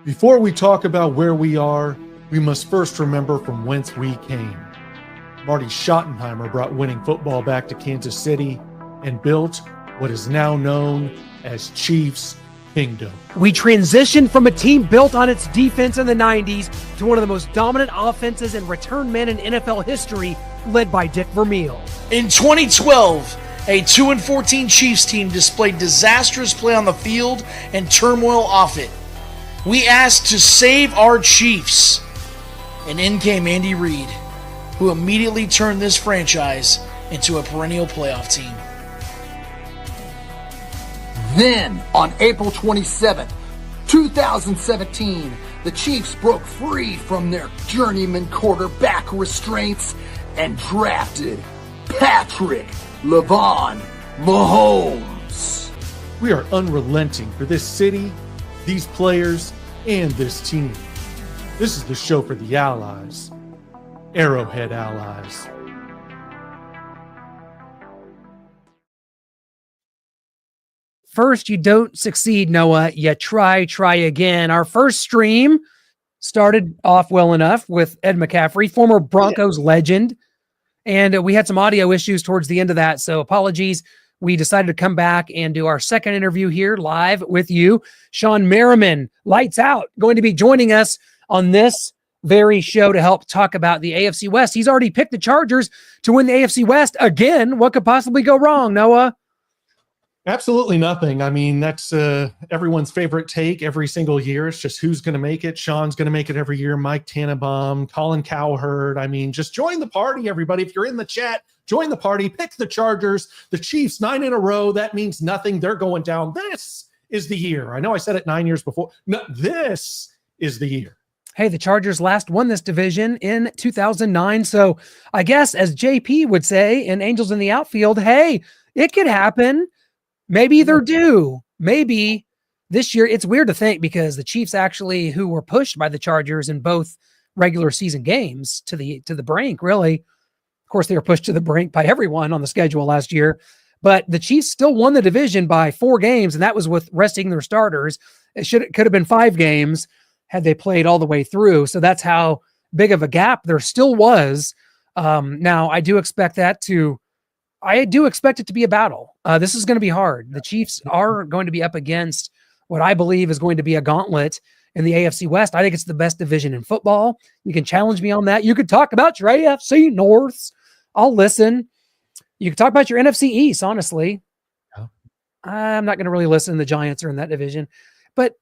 Before we talk about where we are, we must first remember from whence we came. Marty Schottenheimer brought winning football back to Kansas City and built what is now known as Chiefs Kingdom. We transitioned from a team built on its defense in the 90s to one of the most dominant offenses and return men in NFL history, led by Dick Vermeil. In 2012, a 2-14 Chiefs team displayed disastrous play on the field and turmoil off it. We asked to save our Chiefs, and in came Andy Reid, who immediately turned this franchise into a perennial playoff team. Then, on April 27th, 2017, the Chiefs broke free from their journeyman quarterback restraints and drafted Patrick LeVon Mahomes. We are unrelenting for this city, these players, and this team. This is the show for the allies, Arrowhead Allies. First, you don't succeed, Noah. You try again. Our first stream started off well enough with Ed McCaffrey, former Broncos legend. And we had some audio issues towards the end of that, so apologies. We decided to come back and do our second interview here live with you. Shawne Merriman, lights out, going to be joining us on this very show to help talk about the AFC West. He's already picked the Chargers to win the AFC West again. What could possibly go wrong, Noah? Absolutely nothing. I mean, that's everyone's favorite take every single year. It's just who's going to make it. Sean's going to make it every year. Mike Tannenbaum, Colin Cowherd. I mean, just join the party, everybody. If you're in the chat, join the party. Pick the Chargers. The Chiefs, 9 in a row. That means nothing. They're going down. This is the year. I know I said it 9 years before. No, this is the year. Hey, the Chargers last won this division in 2009. So I guess, as JP would say in Angels in the Outfield, hey, it could happen. Maybe they're due. Maybe this year. It's weird to think because the Chiefs actually, who were pushed by the Chargers in both regular season games to the brink, really. Of course, they were pushed to the brink by everyone on the schedule last year. But the Chiefs still won the division by 4 games, and that was with resting their starters. It could have been 5 games had they played all the way through. So that's how big of a gap there still was. Now, I do expect it to be a battle. This is going to be hard. The Chiefs are going to be up against what I believe is going to be a gauntlet in the AFC West. I think it's the best division in football. You can challenge me on that. You could talk about your AFC Norths. I'll listen. You can talk about your NFC East, honestly. Yeah. I'm not going to really listen. The Giants are in that division. But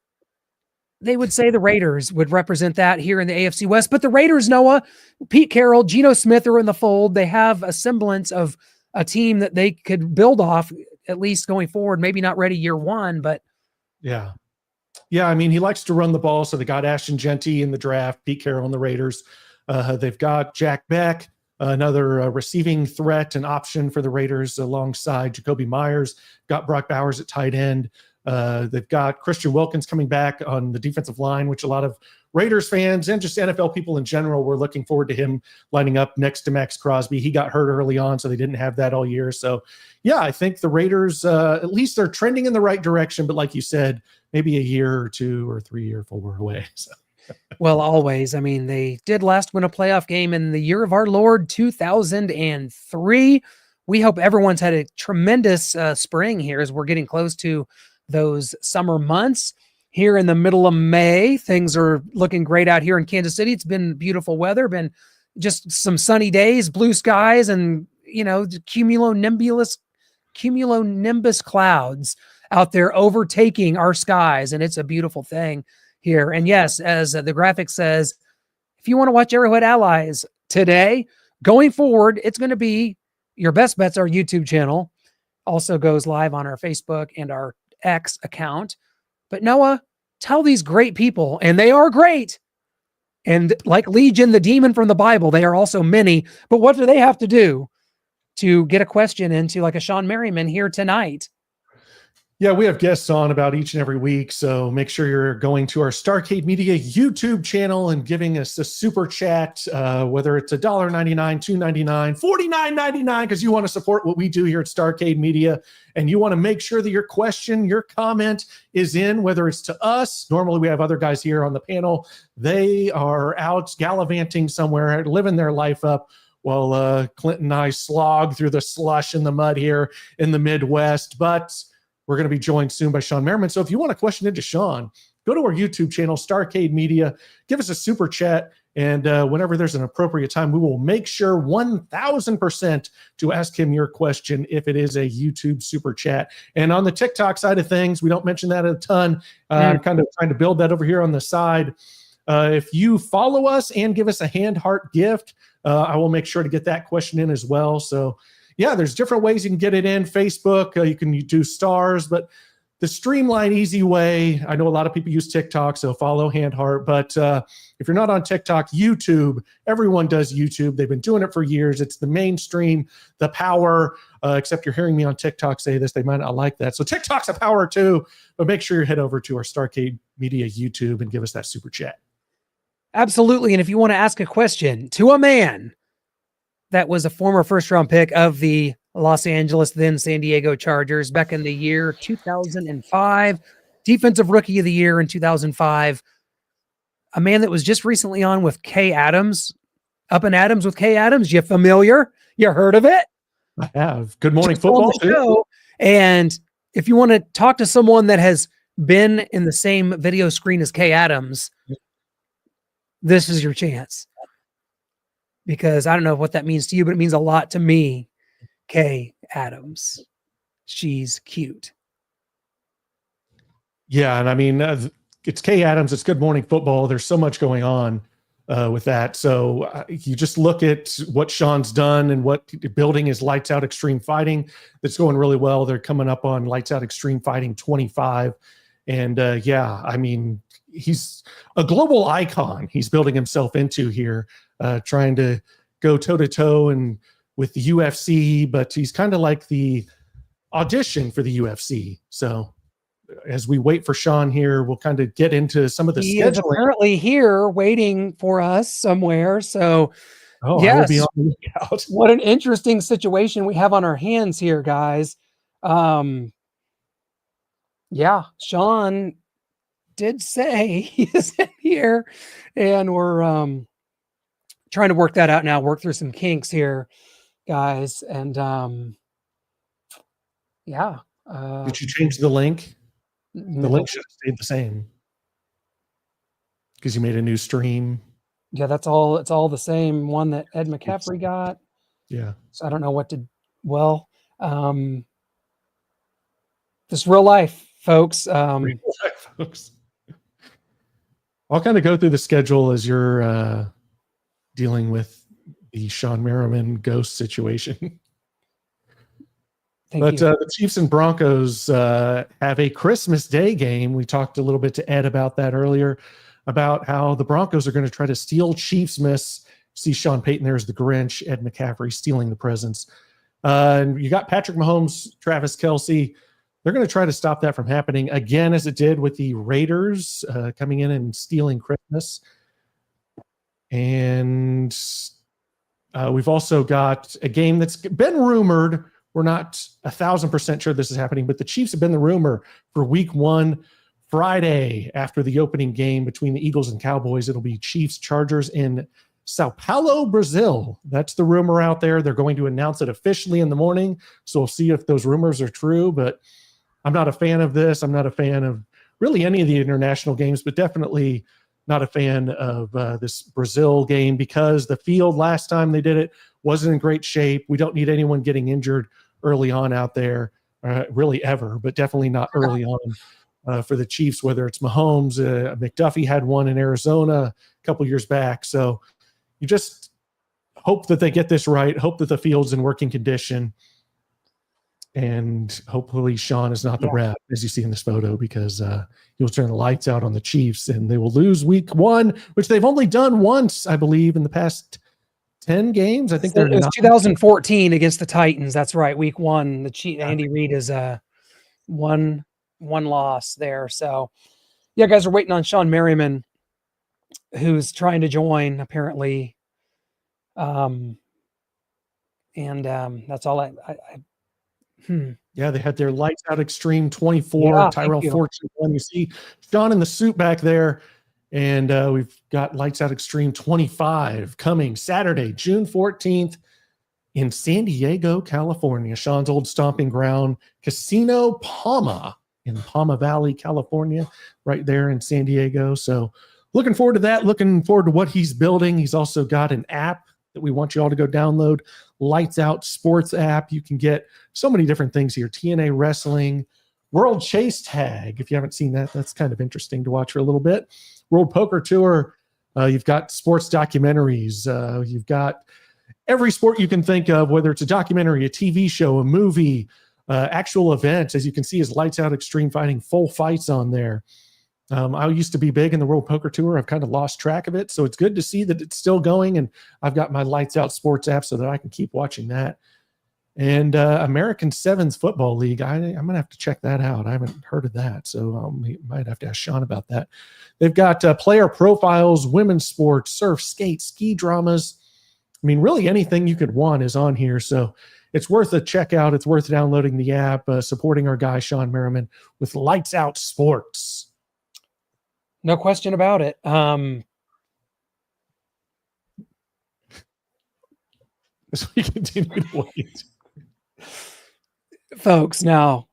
they would say the Raiders would represent that here in the AFC West. But the Raiders, Noah, Pete Carroll, Geno Smith are in the fold. They have a semblance of a team that they could build off, at least going forward. Maybe not ready year one, but yeah. I mean, he likes to run the ball. So they got Ashton Genty in the draft, Pete Carroll and the Raiders. They've got Jack Beck, another receiving threat and option for the Raiders alongside Jacoby Myers. Got Brock Bowers at tight end. They've got Christian Wilkins coming back on the defensive line, which a lot of Raiders fans and just NFL people in general were looking forward to him lining up next to Max Crosby. He got hurt early on, so they didn't have that all year. So, yeah, I think the Raiders, at least they're trending in the right direction. But like you said, maybe a year or 2 or 3 or 4 away. So. Well, always. I mean, they did last win a playoff game in the year of our Lord, 2003. We hope everyone's had a tremendous spring here as we're getting close to those summer months. Here in the middle of May, things are looking great out here in Kansas City. It's been beautiful weather, been just some sunny days, blue skies, and, cumulonimbus clouds out there overtaking our skies. And it's a beautiful thing here. And yes, as the graphic says, if you want to watch Arrowhead Allies today, going forward, it's going to be your best bets. Our YouTube channel also goes live on our Facebook and our X account. But Noah, tell these great people, and they are great, and like Legion, the demon from the Bible, they are also many, but what do they have to do to get a question into like a Shawne Merriman here tonight? Yeah, we have guests on about each and every week. So make sure you're going to our Starcade Media YouTube channel and giving us a super chat, whether it's $1.99, $2.99, $49.99, because you want to support what we do here at Starcade Media. And you want to make sure that your question, your comment is in, whether it's to us. Normally we have other guys here on the panel. They are out gallivanting somewhere, living their life up, while Clint and I slog through the slush and the mud here in the Midwest. But we're going to be joined soon by Shawne Merriman. So if you want a question into Shawne, go to our YouTube channel, Starcade Media, give us a super chat, and whenever there's an appropriate time, we will make sure 1,000% to ask him your question if it is a YouTube super chat. And on the TikTok side of things, we don't mention that a ton. I'm kind of trying to build that over here on the side. If you follow us and give us a hand heart gift, I will make sure to get that question in as well. So yeah, there's different ways you can get it in. Facebook, you can do stars, but the streamline, easy way, I know a lot of people use TikTok, so follow hand heart. But if you're not on TikTok, YouTube, everyone does YouTube. They've been doing it for years. It's the mainstream, the power, except you're hearing me on TikTok say this. They might not like that. So TikTok's a power too, but make sure you head over to our Starcade Media YouTube and give us that super chat. Absolutely. And if you want to ask a question to a man that was a former first-round pick of the Los Angeles, then San Diego Chargers back in the year 2005, Defensive Rookie of the Year in 2005, a man that was just recently on with Kay Adams, Up and Adams with Kay Adams. You familiar? You heard of it? I have. Good Morning Just Football. on the show. And if you want to talk to someone that has been in the same video screen as Kay Adams, this is your chance. Because I don't know what that means to you, but it means a lot to me. Kay Adams. She's cute. Yeah, and I mean, it's Kay Adams. It's Good Morning Football. There's so much going on with that. So you just look at what Shawne's done and what building his Lights Out Extreme Fighting. That's going really well. They're coming up on Lights Out Extreme Fighting 25. And yeah, I mean, he's a global icon he's building himself into here, trying to go toe-to-toe and with the UFC, but he's kind of like the audition for the UFC. So as we wait for Shawne here, we'll kind of get into some of the He is scheduling. apparently here waiting for us somewhere. So Oh, I will yes, be on the lookout. what an interesting situation we have on our hands here, guys. Yeah, Shawne did say he is in here, and we're trying to work that out now, work through some kinks here, guys. And yeah. Did you change the link? The no. link should have stayed the same because you made a new stream. Yeah, that's all. It's all the same one that Ed McCaffrey got. Yeah. So I don't know what to. Well, this real life, folks. Folks. I'll kind of go through the schedule as you're dealing with the Shawne Merriman ghost situation. Thank you. The Chiefs and Broncos have a Christmas Day game. We talked a little bit to Ed about that earlier, about how the Broncos are going to try to steal Chiefs miss. See Sean Payton there as the Grinch, Ed McCaffrey stealing the presents. And you got Patrick Mahomes, Travis Kelce. They're going to try to stop that from happening again, as it did with the Raiders coming in and stealing Christmas. And we've also got a game that's been rumored. We're not 1,000% sure this is happening, but the Chiefs have been the rumor for week 1, Friday, after the opening game between the Eagles and Cowboys. It'll be Chiefs Chargers in Sao Paulo, Brazil. That's the rumor out there. They're going to announce it officially in the morning. So we'll see if those rumors are true, but I'm not a fan of this. I'm not a fan of really any of the international games, but definitely not a fan of this Brazil game because the field last time they did it wasn't in great shape. We don't need anyone getting injured early on out there, really ever, but definitely not early on for the Chiefs, whether it's Mahomes. McDuffie had one in Arizona a couple years back. So you just hope that they get this right, hope that the field's in working condition, and hopefully Shawne is not the rep, as you see in this photo, because he'll turn the lights out on the Chiefs, and they will lose week 1, which they've only done once, I believe, in the past 10 games. I think it was 2014 against the Titans. That's right. Week 1, the Andy Reid is 1-0. one loss there. So yeah, guys are waiting on Shawne Merriman, who's trying to join apparently. That's all Yeah, they had their Lights Out Extreme 24, Yeah, Tyrell thank you. Fortune 1. You see Sean in the suit back there. And we've got Lights Out Extreme 25 coming Saturday, June 14th in San Diego, California. Sean's old stomping ground, Casino Palma in Palma Valley, California, right there in San Diego. So looking forward to that. Looking forward to what he's building. He's also got an app that we want you all to go download, Lights Out Sports app. You can get so many different things here. TNA Wrestling, World Chase Tag. If you haven't seen that, that's kind of interesting to watch for a little bit. World Poker Tour. You've got sports documentaries. You've got every sport you can think of, whether it's a documentary, a TV show, a movie, actual events. As you can see, is Lights Out Extreme Fighting, full fights on there. I used to be big in the World Poker Tour. I've kind of lost track of it. So it's good to see that it's still going. And I've got my Lights Out Sports app so that I can keep watching that. And American Sevens Football League, I'm going to have to check that out. I haven't heard of that. So might have to ask Sean about that. They've got player profiles, women's sports, surf, skate, ski dramas. I mean, really anything you could want is on here. So it's worth a check out. It's worth downloading the app, supporting our guy, Shawne Merriman, with Lights Out Sports. No question about it. As we continue to wait. Folks, now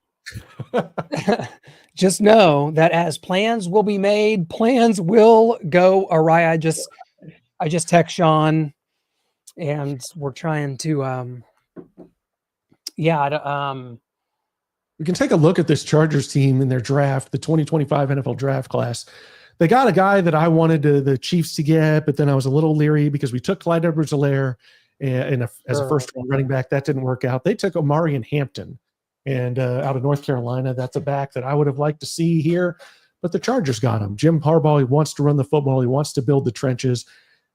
just know that as plans will be made, plans will go awry. I just text Sean and we're trying to we can take a look at this Chargers team in their draft, the 2025 NFL draft class. They got a guy that I wanted the Chiefs to get, but then I was a little leery because we took Clyde Edwards-Helaire as a first-round running back. That didn't work out. They took Omarion Hampton and out of North Carolina. That's a back that I would have liked to see here, but the Chargers got him. Jim Harbaugh, he wants to run the football. He wants to build the trenches.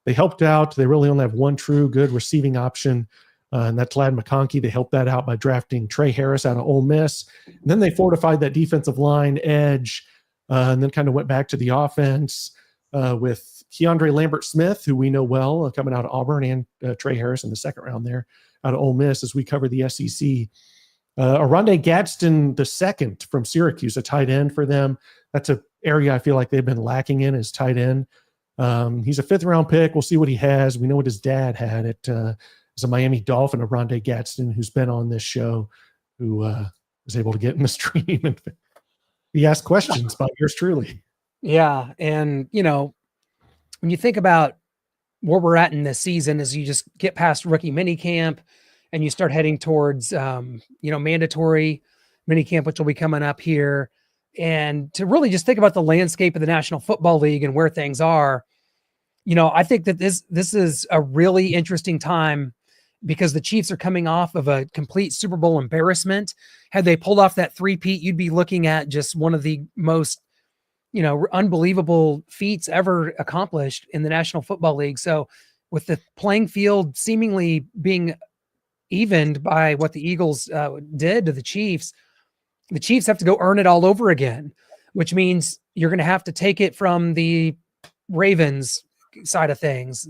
They helped out. They really only have one true good receiving option, and that's Ladd McConkey. They helped that out by drafting Trey Harris out of Ole Miss. And then they fortified that defensive line edge, and then kind of went back to the offense with Keandre Lambert-Smith, who we know well, coming out of Auburn, and Trey Harris in the second round there out of Ole Miss as we cover the SEC. Aronde Gadsden II from Syracuse, a tight end for them. That's an area I feel like they've been lacking in, is tight end. He's a fifth-round pick. We'll see what he has. We know what his dad had as a Miami Dolphin, Aronde Gadsden, who's been on this show, who was able to get in the stream and he asked questions by yours truly. Yeah. And, when you think about where we're at in this season, as you just get past rookie minicamp and you start heading towards, mandatory minicamp, which will be coming up here, and to really just think about the landscape of the National Football League and where things are, I think that this is a really interesting time because the Chiefs are coming off of a complete Super Bowl embarrassment. Had they pulled off that three-peat, you'd be looking at just one of the most, unbelievable feats ever accomplished in the National Football League. So with the playing field seemingly being evened by what the Eagles did to the Chiefs have to go earn it all over again, which means you're going to have to take it from the Ravens side of things,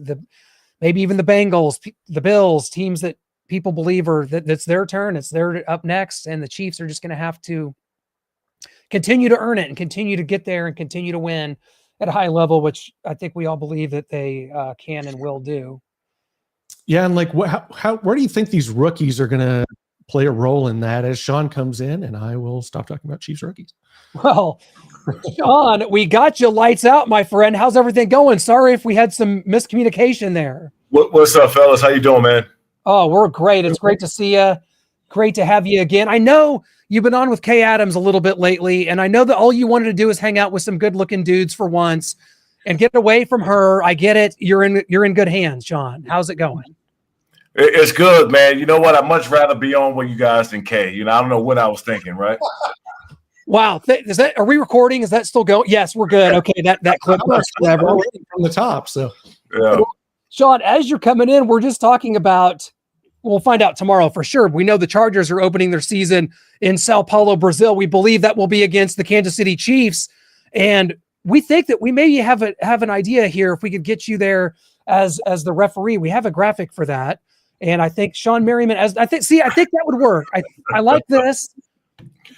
maybe even the Bengals, the Bills, teams that people believe that's their turn. It's their up next. And the Chiefs are just going to have to continue to earn it and continue to get there and continue to win at a high level, which I think we all believe that they can and will do. Yeah. And where do you think these rookies are going to play a role in that as Sean comes in? And I will stop talking about Chiefs rookies. Well, Sean, we got you lights out, my friend. How's everything going? Sorry if we had some miscommunication there. What's up, fellas? How you doing, man? Oh, we're great. It's great to see you. Great to have you again. I know you've been on with Kay Adams a little bit lately, and I know that all you wanted to do is hang out with some good-looking dudes for once and get away from her. I get it. You're in good hands, Sean. How's it going? It's good, man. You know what? I'd much rather be on with you guys than Kay. I don't know what I was thinking, right? Wow. Are we recording? Is that still going? Yes, we're good. Okay, that clip was clever. From the top, so yeah. Sean, as you're coming in, we're just talking about we'll find out tomorrow for sure. We know the Chargers are opening their season in Sao Paulo, Brazil. We believe that will be against the Kansas City Chiefs. And we think that we maybe have an idea here if we could get you there as the referee. We have a graphic for that. And I think Shawne Merriman, I think that would work. I like this.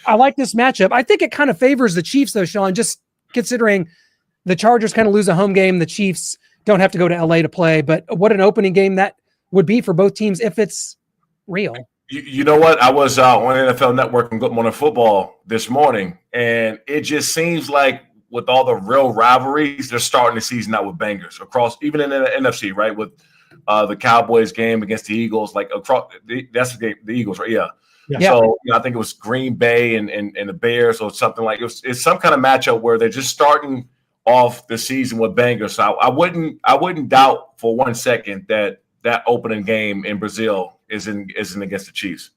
I like this matchup. I think it kind of favors the Chiefs though, Sean, just considering the Chargers kind of lose a home game. The Chiefs don't have to go to LA to play, but what an opening game that would be for both teams if it's real. You know what? I was on NFL Network and Good Morning Football this morning, and it just seems like with all the real rivalries, they're starting the season out with bangers across, even in the NFC, right? With the Cowboys game against the Eagles, like across that's the Eagles, right? Yeah. So I think it was Green Bay and the Bears or something like it's some kind of matchup where they're just starting off the season with bangers. So I wouldn't doubt for 1 second that opening game in Brazil isn't against the Chiefs.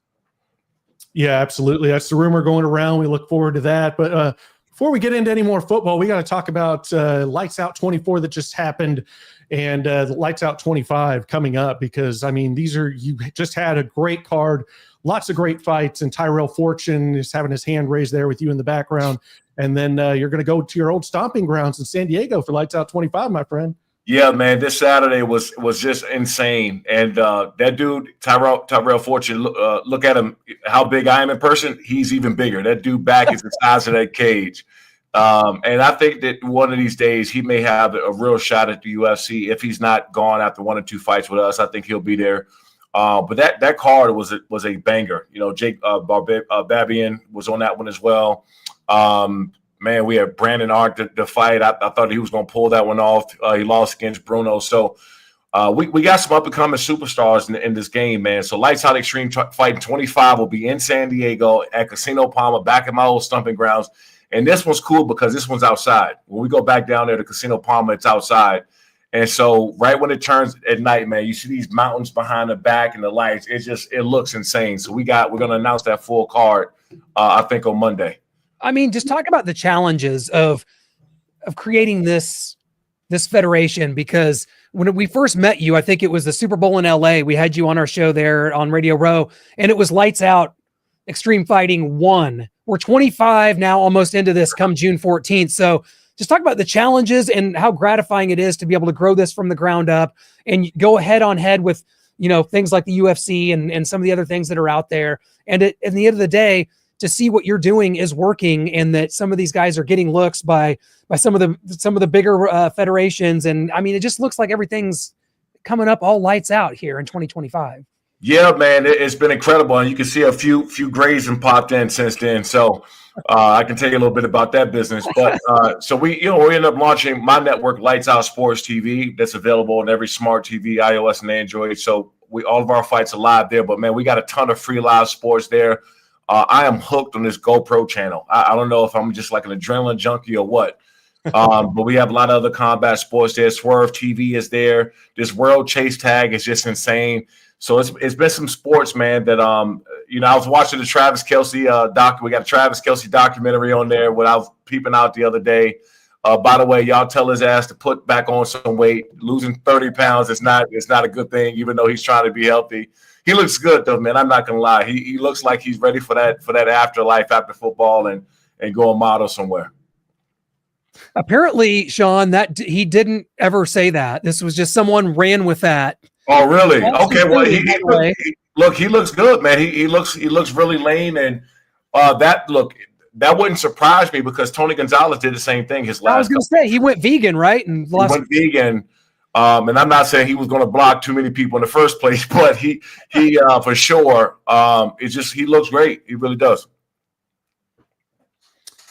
Yeah, absolutely. That's the rumor going around. We look forward to that. But before we get into any more football, we got to talk about Lights Out 24 that just happened and Lights Out 25 coming up, because, I mean, you just had a great card, lots of great fights, and Tyrell Fortune is having his hand raised there with you in the background. And then you're going to go to your old stomping grounds in San Diego for Lights Out 25, my friend. Yeah, man, this Saturday was just insane. And that dude, Tyrell Fortune, look at him, how big I am in person. He's even bigger. That dude back is the size of that cage. And I think that one of these days he may have a real shot at the UFC. If he's not gone after 1 or 2 fights with us, I think he'll be there. But that card was a banger. You know, Jake Babian was on that one as well. Man, we had Brandon Art the fight. I thought he was going to pull that one off. He lost against Bruno. So we got some up-and-coming superstars in this game, man. So Lights Out Extreme Fighting 25 will be in San Diego at Casino Palma, back at my old stomping grounds. And this one's cool because this one's outside. When we go back down there to Casino Palma, it's outside. And so right when it turns at night, man, you see these mountains behind the back and the lights. It looks insane. So we're going to announce that full card, I think, on Monday. I mean, just talk about the challenges of creating this federation, because when we first met you, I think it was the Super Bowl in LA. We had you on our show there on Radio Row, and it was Lights Out Extreme Fighting 1. We're 25 now, almost into this come June 14th. So just talk about the challenges and how gratifying it is to be able to grow this from the ground up and go head on head with, things like the UFC and some of the other things that are out there. And at the end of the day, to see what you're doing is working, and that some of these guys are getting looks by some of the bigger federations. And I mean, it just looks like everything's coming up all lights out here in 2025. Yeah, man, it's been incredible, and you can see a few grays and popped in since then. So I can tell you a little bit about that business. But so we ended up launching my network, Lights Out Sports TV, that's available on every smart TV, iOS and Android. So all of our fights are live there. But man, we got a ton of free live sports there. I am hooked on this GoPro channel. I don't know if I'm just like an adrenaline junkie or what, but we have a lot of other combat sports there. Swerve TV is there. This World Chase Tag is just insane. So it's been some sports, man, that, I was watching the Travis Kelce doc. We got a Travis Kelce documentary on there when I was peeping out the other day. By the way, y'all tell his ass to put back on some weight. Losing 30 pounds is not a good thing, even though he's trying to be healthy. He looks good though, man. I'm not gonna lie. He looks like he's ready for that afterlife after football and go and model somewhere. Apparently, Sean, that he didn't ever say that. This was just someone ran with that. Oh, really? Okay. Well, he looks good, man. He looks really lean, and that wouldn't surprise me because Tony Gonzalez did the same thing. I was going to say he went vegan, right? And he went vegan. And I'm not saying he was going to block too many people in the first place, but he for sure. He looks great. He really does.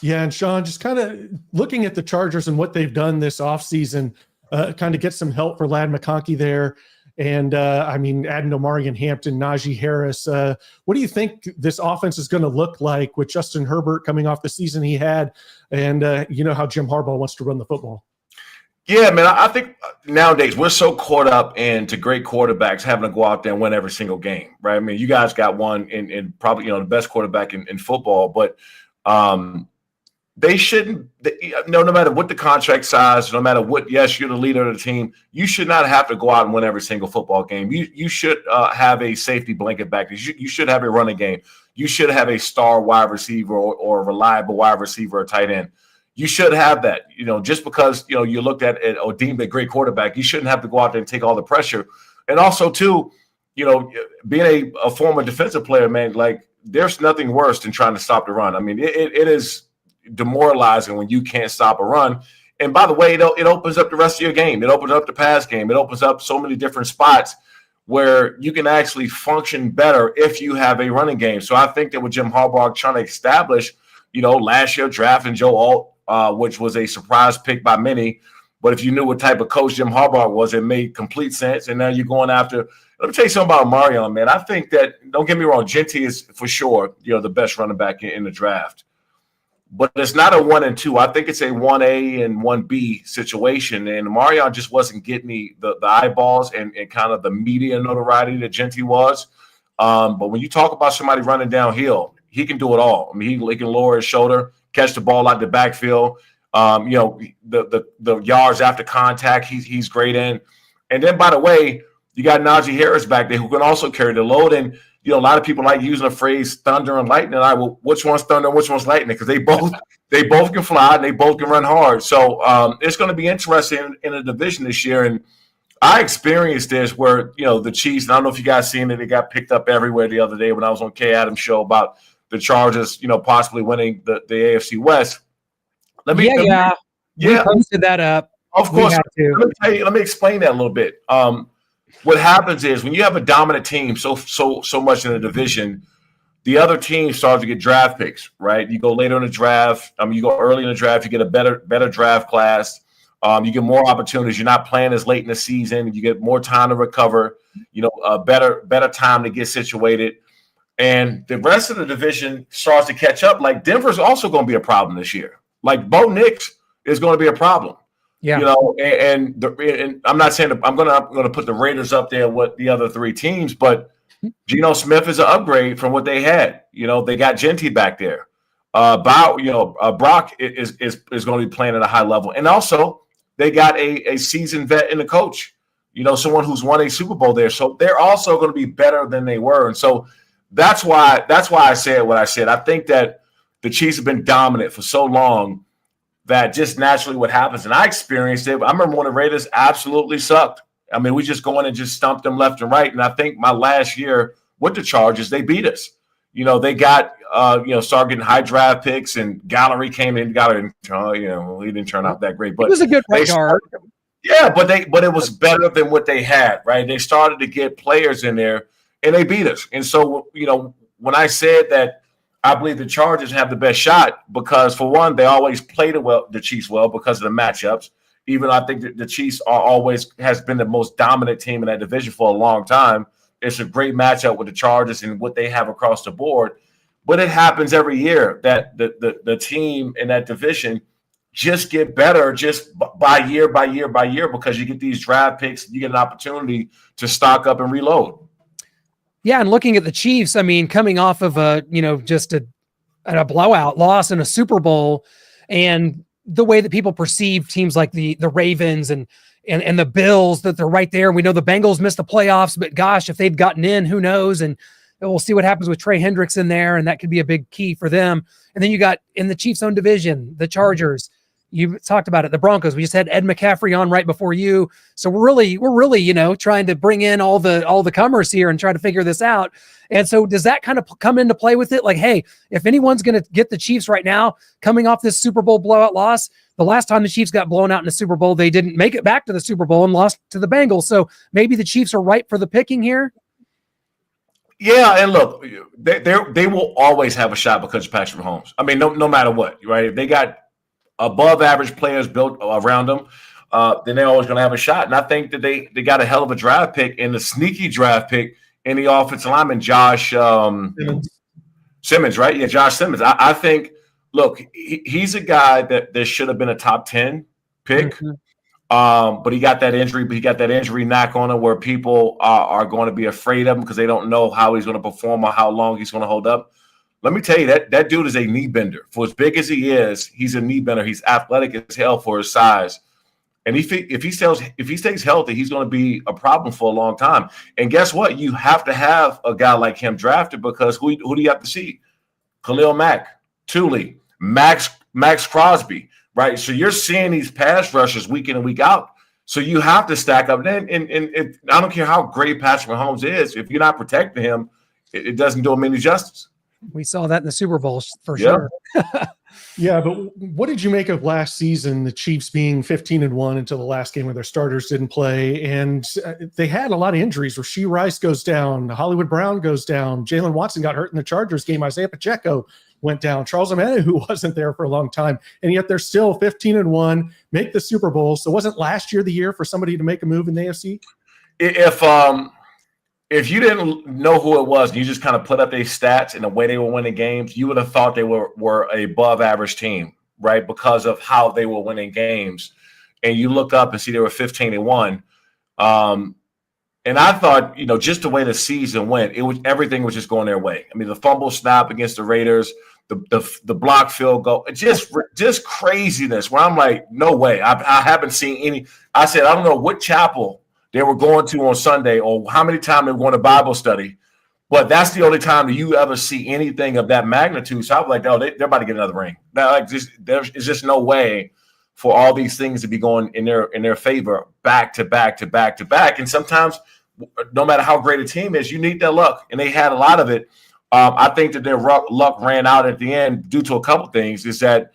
Yeah, and Sean, just kind of looking at the Chargers and what they've done this offseason, kind of get some help for Ladd McConkey there. And, adding Omarion Hampton, Najee Harris. What do you think this offense is going to look like with Justin Herbert coming off the season he had? And how Jim Harbaugh wants to run the football. Yeah, man, I think nowadays we're so caught up into great quarterbacks having to go out there and win every single game, right? I mean, you guys got one in probably, the best quarterback in football, but they shouldn't. No matter what the contract size, no matter what. Yes, you're the leader of the team. You should not have to go out and win every single football game. You should have a safety blanket back. You should have a running game. You should have a star wide receiver or a reliable wide receiver or tight end. You should have that. Just because you looked at it or deemed a great quarterback, you shouldn't have to go out there and take all the pressure. And also, too, being a former defensive player, man, like there's nothing worse than trying to stop the run. I mean, it is demoralizing when you can't stop a run. And by the way, it opens up the rest of your game. It opens up the pass game. It opens up so many different spots where you can actually function better if you have a running game. So I think that what Jim Harbaugh trying to establish, last year drafting Joe Alt, which was a surprise pick by many. But if you knew what type of coach Jim Harbaugh was, it made complete sense. And now you're going after. Let me tell you something about Meriman, man. I think that, don't get me wrong, Genty is for sure, the best running back in the draft. But it's not a 1 and 2. I think it's a 1A and 1B situation. And Meriman just wasn't getting the eyeballs and kind of the media notoriety that Genty was. But when you talk about somebody running downhill, he can do it all. I mean, he can lower his shoulder, catch the ball out the backfield. The yards after contact, he's great in. And then, by the way, you got Najee Harris back there who can also carry the load. And a lot of people like using the phrase thunder and lightning. Well, which one's thunder and which one's lightning? Because they both can fly and they both can run hard. So it's going to be interesting in the division this year. And I experienced this where the Chiefs. And I don't know if you guys seen it. They got picked up everywhere the other day when I was on Kay Adams' show about the Chargers, possibly winning the AFC West. We posted that up. Of course. Let me explain that a little bit. What happens is when you have a dominant team so much in the division, the other team starts to get draft picks, right? You go later in the draft. You go early in the draft. You get a better draft class. You get more opportunities. You're not playing as late in the season. You get more time to recover. A better time to get situated. And the rest of the division starts to catch up. Like Denver's also going to be a problem this year. Like Bo Nix is going to be a problem. Yeah, and I'm not saying I'm going to put the Raiders up there with the other three teams, but Geno Smith is an upgrade from what they had. They got Genty back there. Brock is going to be playing at a high level, and also they got a seasoned vet in the coach. Someone who's won a Super Bowl there, so they're also going to be better than they were, and so that's why I said what I said. I think that the Chiefs have been dominant for so long that just naturally what happens. And I experienced it. I remember when the Raiders absolutely sucked. I mean, we just go in and just stumped them left and right. And I think my last year with the Chargers, they beat us. They got, started getting high draft picks, and Gallery came in. Gallery, he didn't turn out that great. But it was a good right guard. Yeah, but it was better than what they had, right? They started to get players in there, and they beat us. And so, when I said that, I believe the Chargers have the best shot because, for one, they always played the Chiefs well because of the matchups. Even I think that the Chiefs has been the most dominant team in that division for a long time. It's a great matchup with the Chargers and what they have across the board. But it happens every year that the team in that division just get better just by year because you get these draft picks. You get an opportunity to stock up and reload. Yeah, and looking at the Chiefs, I mean, coming off of a blowout loss in a Super Bowl, and the way that people perceive teams like the Ravens and the Bills, that they're right there. We know the Bengals missed the playoffs, but gosh, if they'd gotten in, who knows? And we'll see what happens with Trey Hendricks in there, and that could be a big key for them. And then you got in the Chiefs' own division, the Chargers. You talked about it, the Broncos. We just had Ed McCaffrey on right before you. So we're really, trying to bring in all the comers here and try to figure this out. And so does that kind of come into play with it? Like, hey, if anyone's going to get the Chiefs right now, coming off this Super Bowl blowout loss, the last time the Chiefs got blown out in the Super Bowl, they didn't make it back to the Super Bowl and lost to the Bengals. So maybe the Chiefs are ripe for the picking here. Yeah, and look, they will always have a shot because of Patrick Mahomes. I mean, no matter what, right? If they got above average players built around them, then they're always going to have a shot. And I think that they got a hell of a draft pick and the sneaky draft pick in the offensive lineman, Josh Simmons, right? Yeah, Josh Simmons. I think, look, he's a guy that should have been a top 10 pick. Mm-hmm. But he got that injury. But he got that injury knock on him where people are going to be afraid of him because they don't know how he's going to perform or how long he's going to hold up. Let me tell you that dude is a knee bender. For as big as he is, he's a knee bender. He's athletic as hell for his size. And if he stays healthy, he's going to be a problem for a long time. And guess what? You have to have a guy like him drafted, because who do you have to see? Khalil Mack, Thule, Max Crosby, right? So you're seeing these pass rushers week in and week out. So you have to stack up. And I don't care how great Patrick Mahomes is, if you're not protecting him, it doesn't do him any justice. We saw that in the Super Bowl for sure. Yeah, but what did you make of last season, the Chiefs being 15-1 until the last game where their starters didn't play? And they had a lot of injuries. Rasheed Rice goes down. Hollywood Brown goes down. Jalen Watson got hurt in the Chargers game. Isaiah Pacheco went down. Charles Omenihu, who wasn't there for a long time. And yet they're still 15-1, make the Super Bowl. So wasn't last year the year for somebody to make a move in the AFC? If you didn't know who it was and you just kind of put up their stats and the way they were winning games, you would have thought they were a above average team, right? Because of how they were winning games. And you look up and see they were 15-1. And I thought, just the way the season went, everything was just going their way. I mean, the fumble snap against the Raiders, the block field goal, just craziness where I'm like, no way. I haven't seen any. I said, I don't know what chapel they were going to on Sunday, or how many times they were going to Bible study, but that's the only time that you ever see anything of that magnitude. So I was like, oh, they're about to get another ring. Now, there's just no way for all these things to be going in their favor back to back to back to back. And sometimes, no matter how great a team is, you need that luck, and they had a lot of it. I think that their luck ran out at the end due to a couple things. Is that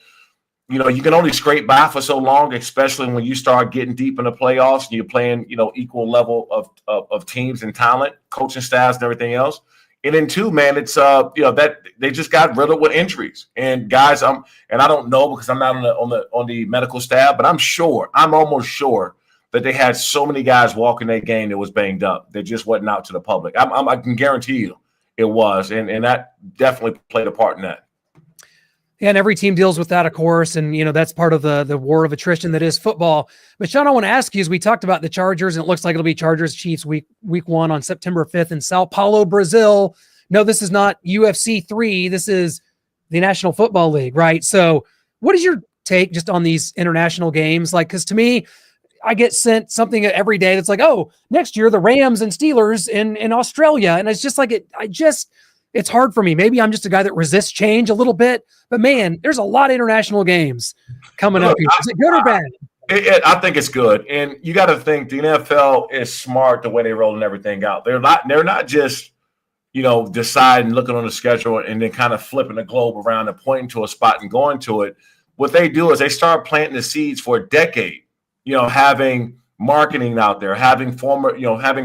you can only scrape by for so long, especially when you start getting deep in the playoffs and you're playing, equal level of teams and talent, coaching staffs and everything else. And then two, man, it's that they just got riddled with injuries. And guys, I don't know because I'm not on the medical staff, but I'm almost sure that they had so many guys walking that game that was banged up. They just wasn't out to the public. I can guarantee you it was, and that definitely played a part in that. Yeah, and every team deals with that, of course, and that's part of the war of attrition that is football. But Shawne, I want to ask you, as we talked about the Chargers, and it looks like it'll be Chargers Chiefs week 1 on September 5th in Sao Paulo, Brazil. No, this is not UFC 3. This is the National Football League, right? So, what is your take just on these international games? Like, because to me, I get sent something every day that's like, oh, next year the Rams and Steelers in Australia, and it's just like it's hard for me. Maybe I'm just a guy that resists change a little bit, but man, there's a lot of international games coming up here. Is it good or bad? I think it's good. And you got to think the NFL is smart the way they're rolling everything out. They're not just, deciding, looking on the schedule and then kind of flipping the globe around and pointing to a spot and going to it. What they do is they start planting the seeds for a decade, having marketing out there, having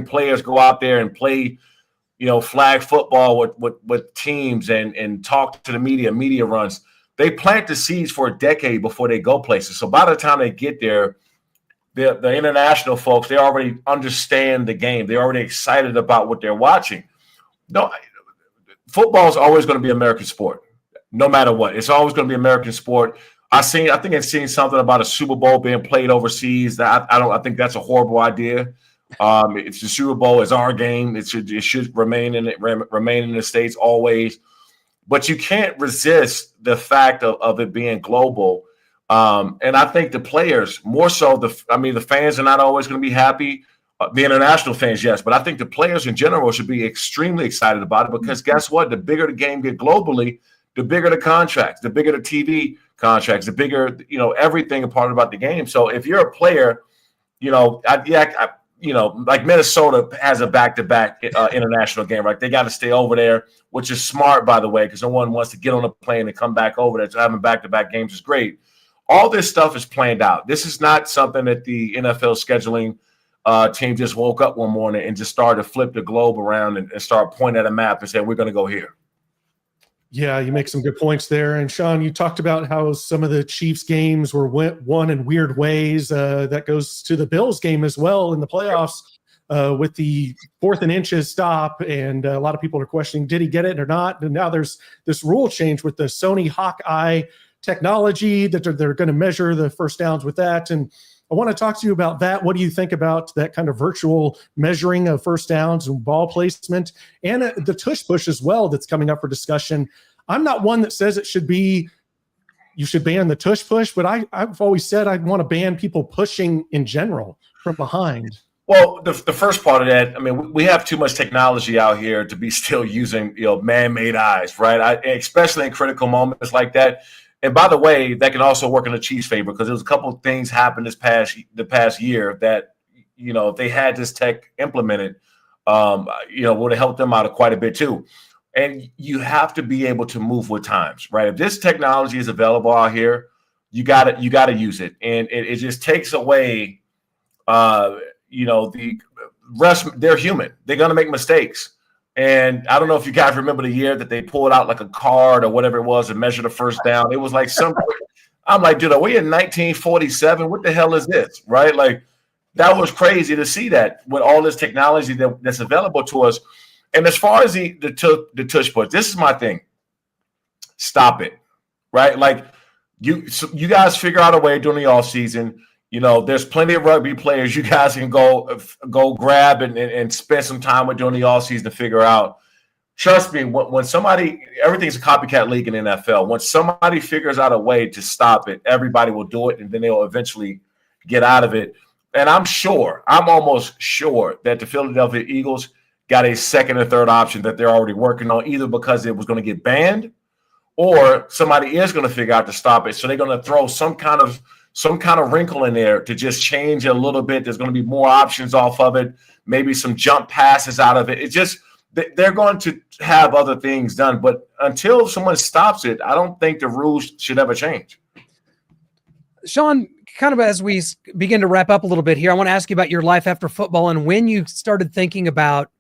players go out there and play flag football with teams and talk to the media runs. They plant the seeds for a decade before they go places. So by the time they get there, the international folks, they already understand the game. They're already excited about what they're watching. No, football is always going to be American sport, no matter what. It's always going to be American sport. I think I've seen something about a Super Bowl being played overseas. I think that's a horrible idea. It's the Super Bowl. It's our game. It should remain in the States always. But you can't resist the fact of it being global. And I think the players more so. The fans are not always going to be happy. The international fans, yes, but I think the players in general should be extremely excited about it because guess what? The bigger the game get globally, the bigger the contracts, the bigger the TV contracts, the bigger everything apart about the game. So if you're a player, like Minnesota has a back-to-back international game, right? They got to stay over there, which is smart, by the way, because no one wants to get on a plane and come back over there. So having back-to-back games is great. All this stuff is planned out. This is not something that the NFL scheduling team just woke up one morning and just started to flip the globe around and start pointing at a map and say, we're going to go here. Yeah, you make some good points there. And Shawne, you talked about how some of the Chiefs games were won in weird ways. That goes to the Bills game as well in the playoffs with the 4th and inches stop. And a lot of people are questioning, did he get it or not? And now there's this rule change with the Sony Hawkeye technology that they're going to measure the first downs with that. And I want to talk to you about that. What do you think about that kind of virtual measuring of first downs and ball placement and the tush push as well that's coming up for discussion? I'm not one that says it should be, you should ban the tush push, but I've always said I want to ban people pushing in general from behind. Well, the first part of that, I mean, we have too much technology out here to be still using, man-made eyes, right? Especially in critical moments like that. And by the way, that can also work in the Chiefs' favor because there was a couple of things happened the past year that, if they had this tech implemented, would have helped them out quite a bit too. And you have to be able to move with times, right? If this technology is available out here, you got to use it, and it just takes away. The rest, they're human. They're going to make mistakes. And I don't know if you guys remember the year that they pulled out like a card or whatever it was and measured a first down. It was like something. I'm like, dude, are we in 1947? What the hell is this? Right? Like, that was crazy to see that with all this technology that's available to us. And as far as the tush push, this is my thing. Stop it. Right? Like, you guys figure out a way during the offseason. There's plenty of rugby players you guys can go grab and spend some time with during the offseason to figure out. Trust me, when somebody, everything's a copycat league in the NFL. When somebody figures out a way to stop it, everybody will do it, and then they'll eventually get out of it. And I'm almost sure that the Philadelphia Eagles got a second or third option that they're already working on, either because it was going to get banned or somebody is going to figure out to stop it. So they're going to throw some kind of wrinkle in there to just change it a little bit. There's going to be more options off of it, maybe some jump passes out of it. It's just they're going to have other things done. But until someone stops it, I don't think the rules should ever change. Shawne, kind of as we begin to wrap up a little bit here, I want to ask you about your life after football and when you started thinking about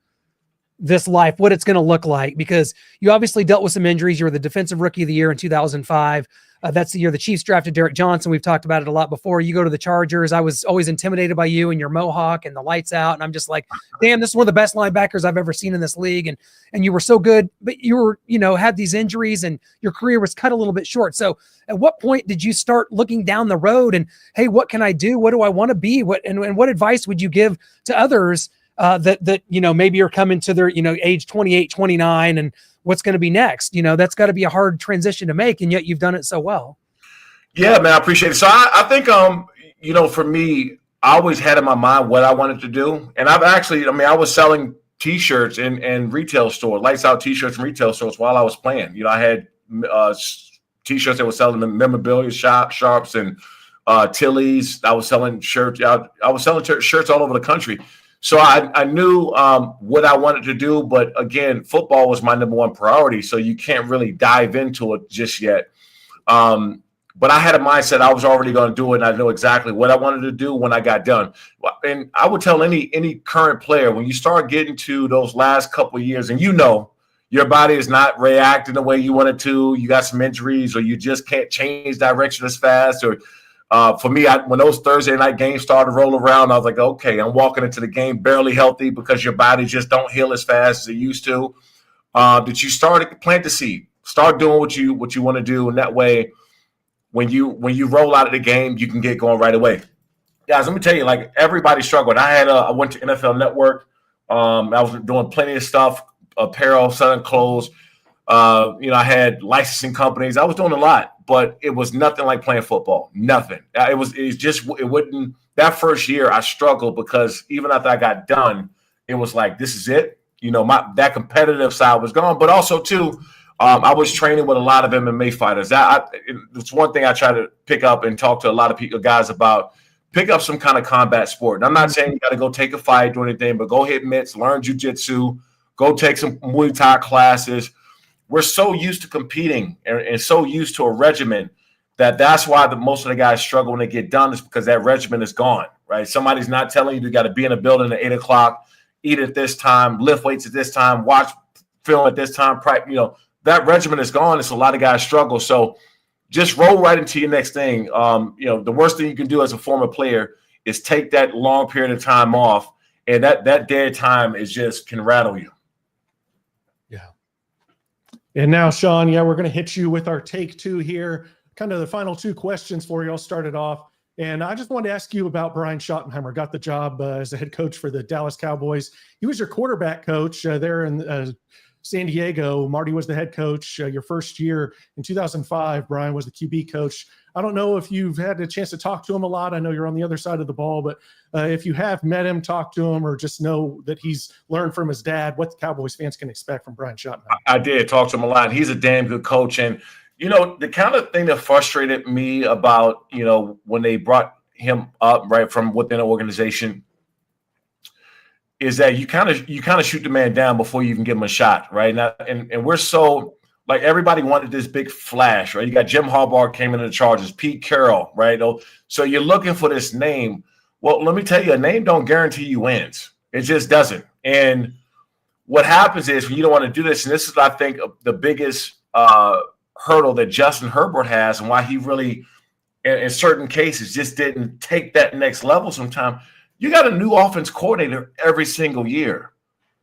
this life, what it's going to look like, because you obviously dealt with some injuries. You were the defensive rookie of the year in 2005. That's the year the Chiefs drafted Derek Johnson. We've talked about it a lot before. You go to the Chargers. I was always intimidated by you and your mohawk and the lights out. And I'm just like, damn, this is one of the best linebackers I've ever seen in this league. And you were so good, but you were, had these injuries and your career was cut a little bit short. So at what point did you start looking down the road and, hey, what can I do? What do I want to be? And what advice would you give to others that maybe are coming to their, age 28, 29 and what's going to be next? That's got to be a hard transition to make. And yet you've done it so well. Yeah, man, I appreciate it. So I think, for me, I always had in my mind what I wanted to do. And I was selling T-shirts in retail stores, lights out T-shirts in retail stores while I was playing. I had T-shirts that were selling in memorabilia shops and Tilly's. I was selling shirts. I was selling shirts all over the country. So I knew what I wanted to do, but again, football was my number one priority, so you can't really dive into it just yet. But I had a mindset I was already going to do it, and I know exactly what I wanted to do when I got done. And I would tell any current player, when you start getting to those last couple of years, and your body is not reacting the way you want it to, you got some injuries, or you just can't change direction as fast, or for me, when those Thursday night games started to roll around, I was like, okay, I'm walking into the game barely healthy because your body just don't heal as fast as it used to. That you start to plant the seed, start doing what you want to do, and that way, when you roll out of the game, you can get going right away. Guys, let me tell you, like, everybody struggled. I went to NFL Network. I was doing plenty of stuff, apparel, selling clothes. I had licensing companies. I was doing a lot, but it was nothing like playing football. Nothing. It wouldn't. That first year I struggled because even after I got done, it was like, this is it. That competitive side was gone, but also too, I was training with a lot of MMA fighters. It's one thing I try to pick up and talk to a lot of guys about. Pick up some kind of combat sport. And I'm not saying you got to go take a fight or anything, but go hit mitts, learn jiu-jitsu, go take some Muay Thai classes. We're so used to competing and so used to a regimen that's why most of the guys struggle when they get done, is because that regimen is gone, right? Somebody's not telling you got to be in a building at 8 o'clock, eat at this time, lift weights at this time, watch film at this time. That regimen is gone. It's a lot of guys struggle. So just roll right into your next thing. The worst thing you can do as a former player is take that long period of time off, and that dead time can rattle you. And now, Shawne, we're going to hit you with our take two here. Kind of the final two questions for you. I'll start it off. And I just wanted to ask you about Brian Schottenheimer. Got the job as the head coach for the Dallas Cowboys. He was your quarterback coach there in San Diego. Marty was the head coach your first year in 2005. Brian was the QB coach. I don't know if you've had a chance to talk to him a lot. I know you're on the other side of the ball, but if you have met him, talked to him, or just know that he's learned from his dad, what the Cowboys fans can expect from Brian Shawne. I did talk to him a lot, and he's a damn good coach. And, the kind of thing that frustrated me about, when they brought him up right from within an organization is that you kind of shoot the man down before you even give him a shot, right? Now, and we're so like everybody wanted this big flash, right? You got Jim Harbaugh came into the Chargers, Pete Carroll, right? So you're looking for this name. Well, let me tell you, a name don't guarantee you wins. It just doesn't. And what happens is when you don't want to do this, and this is, I think, the biggest hurdle that Justin Herbert has, and why he really, in certain cases, just didn't take that next level sometime. You got a new offense coordinator every single year.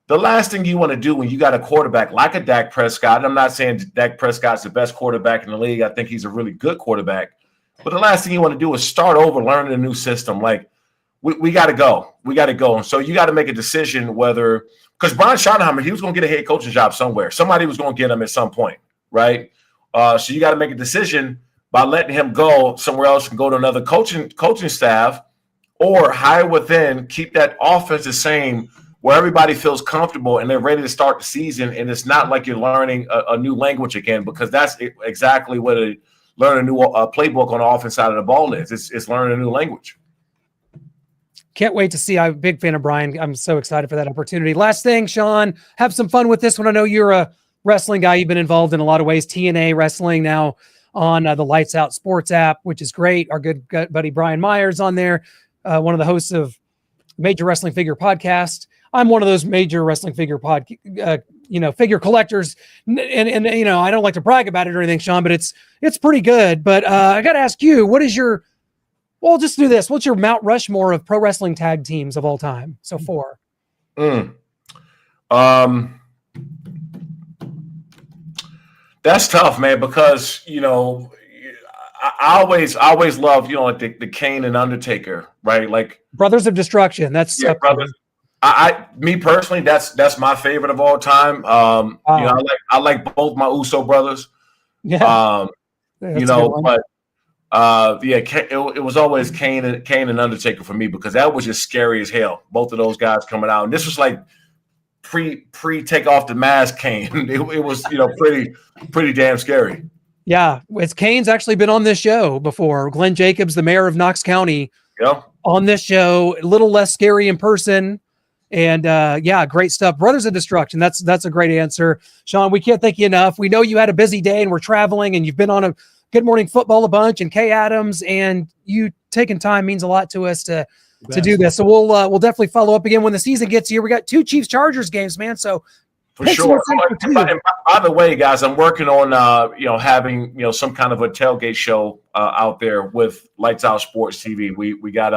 The last thing you want to do when you got a quarterback like a Dak Prescott, and I'm not saying Dak Prescott's the best quarterback in the league. I think he's a really good quarterback. But the last thing you want to do is start over, learning a new system. Like, we got to go. We got to go. And so you got to make a decision whether – because Brian Schottenheimer, he was going to get a head coaching job somewhere. Somebody was going to get him at some point, right? So you got to make a decision by letting him go somewhere else and go to another coaching staff, or hire within, keep that offense the same where everybody feels comfortable and they're ready to start the season. And it's not like you're learning a new language again, because that's exactly what learn a new playbook on the offense side of the ball is. It's learning a new language. Can't wait to see. I'm a big fan of Brian. I'm so excited for that opportunity. Last thing, Sean, have some fun with this one. I know you're a wrestling guy. You've been involved in a lot of ways. TNA Wrestling now on the Lights Out Sports app, which is great. Our good buddy Brian Myers on there. One of the hosts of Major Wrestling Figure Podcast. I'm one of those major wrestling figure figure collectors, and I don't like to brag about it or anything, Sean, but it's pretty good. But I got to ask you, just do this. What's your Mount Rushmore of pro wrestling tag teams of all time? So 4. That's tough, man, because I always love, like the Kane and Undertaker, right? Like Brothers of Destruction. That's brothers. Me personally, that's my favorite of all time. I like both my Uso brothers. Yeah. But it was always Kane and Undertaker for me, because that was just scary as hell. Both of those guys coming out, and this was like pre take off the mask Kane. It was pretty damn scary. Yeah, Kane's actually been on this show before. Glenn Jacobs, the mayor of Knox County, on this show. A little less scary in person. And great stuff. Brothers of Destruction. That's a great answer. Sean, we can't thank you enough. We know you had a busy day and we're traveling, and you've been on a Good Morning Football a bunch, and Kay Adams, and you taking time means a lot to us to do this. So we'll definitely follow up again when the season gets here. We got 2 Chiefs Chargers games, man. So for sure. And by the way, guys, I'm working on having some kind of a tailgate show out there with Lights Out Sports TV. We got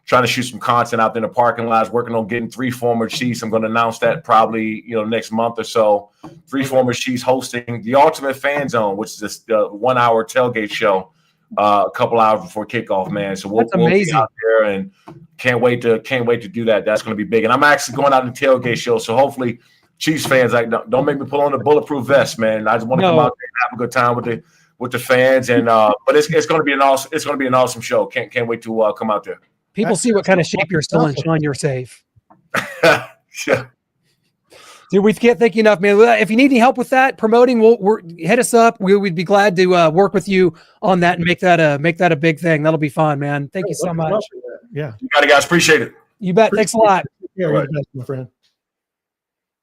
trying to shoot some content out there in the parking lots, working on getting 3 former Chiefs. I'm going to announce that probably, next month or so. 3 former Chiefs hosting the Ultimate Fan Zone, which is a 1-hour tailgate show, a couple hours before kickoff, man. So we'll be out there, and can't wait to do that. That's going to be big. And I'm actually going out to the tailgate show, so hopefully Chiefs fans, don't make me pull on the bulletproof vest, man. I just want to come out there and have a good time with the fans. And but it's going to be an awesome show. Can't wait to come out there. People see what kind of shape you're still in, Sean. You're safe. Yeah. Dude, we can't thank you enough, man. If you need any help with that promoting, hit us up. We'd be glad to work with you on that and make that a big thing. That'll be fun, man. Thank you so much. Yeah, you got it, guys. Appreciate it. You bet. Thanks a lot. Yeah, right. My friend.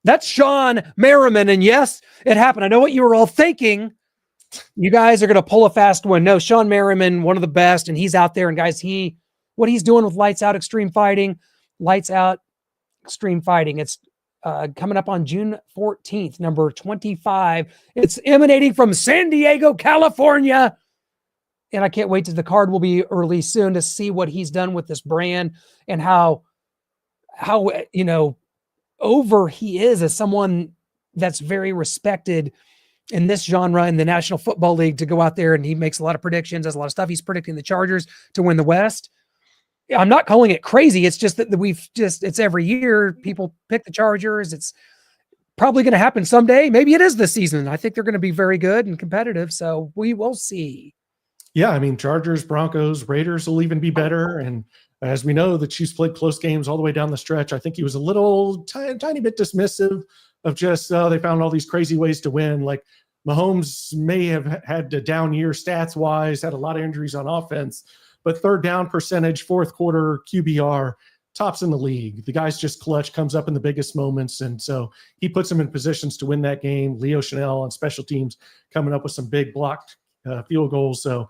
That's Shawne Merriman, and yes, it happened. I know what you were all thinking. You guys are going to pull a fast one. No, Shawne Merriman, one of the best, and he's out there. And guys, what he's doing with Lights Out Extreme Fighting, Lights Out Extreme Fighting. It's coming up on June 14th, number 25. It's emanating from San Diego, California. And I can't wait till the card will be released soon to see what he's done with this brand and how over he is as someone that's very respected in this genre in the National Football League, to go out there, and he makes a lot of predictions, does a lot of stuff. He's predicting the Chargers to win the West. I'm not calling it crazy. It's just that it's every year people pick the Chargers. probably going to happen someday. Maybe it is this season. I think they're going to be very good and competitive. So we will see. Yeah, I mean, Chargers, Broncos, Raiders will even be better. And as we know, the Chiefs played close games all the way down the stretch. I think he was a little tiny bit dismissive of just they found all these crazy ways to win. Like Mahomes may have had a down year stats wise, had a lot of injuries on offense, but third down percentage, fourth quarter QBR, tops in the league. The guy's just clutch, comes up in the biggest moments. And so he puts them in positions to win that game. Leo Chanel on special teams coming up with some big blocked field goals. So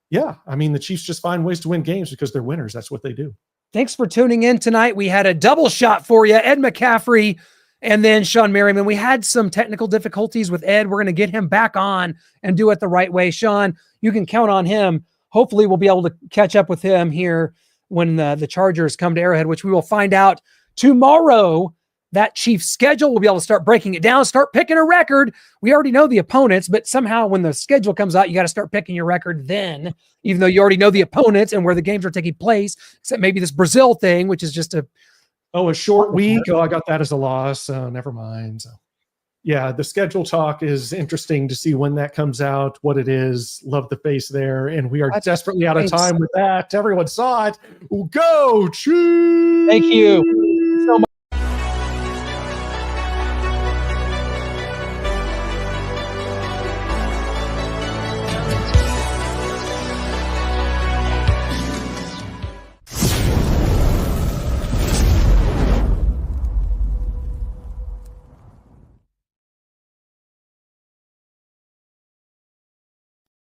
yeah, I mean, the Chiefs just find ways to win games because they're winners. That's what they do. Thanks for tuning in tonight. We had a double shot for you, Ed McCaffrey and then Shawne Merriman. We had some technical difficulties with Ed. We're going to get him back on and do it the right way. Shawne, you can count on him. Hopefully we'll be able to catch up with him here when the Chargers come to Arrowhead, which we will find out tomorrow. That Chiefs schedule, we'll be able to start breaking it down, start picking a record. We already know the opponents, but somehow when the schedule comes out, you got to start picking your record then, even though you already know the opponents and where the games are taking place, except maybe this Brazil thing, which is just a short week. Oh, I got that as a loss. So never mind. So yeah, the schedule talk is interesting to see when that comes out, what it is. Love the face there. And we are desperately out of time with that. Everyone saw it. Go Chiefs! Thank you so much.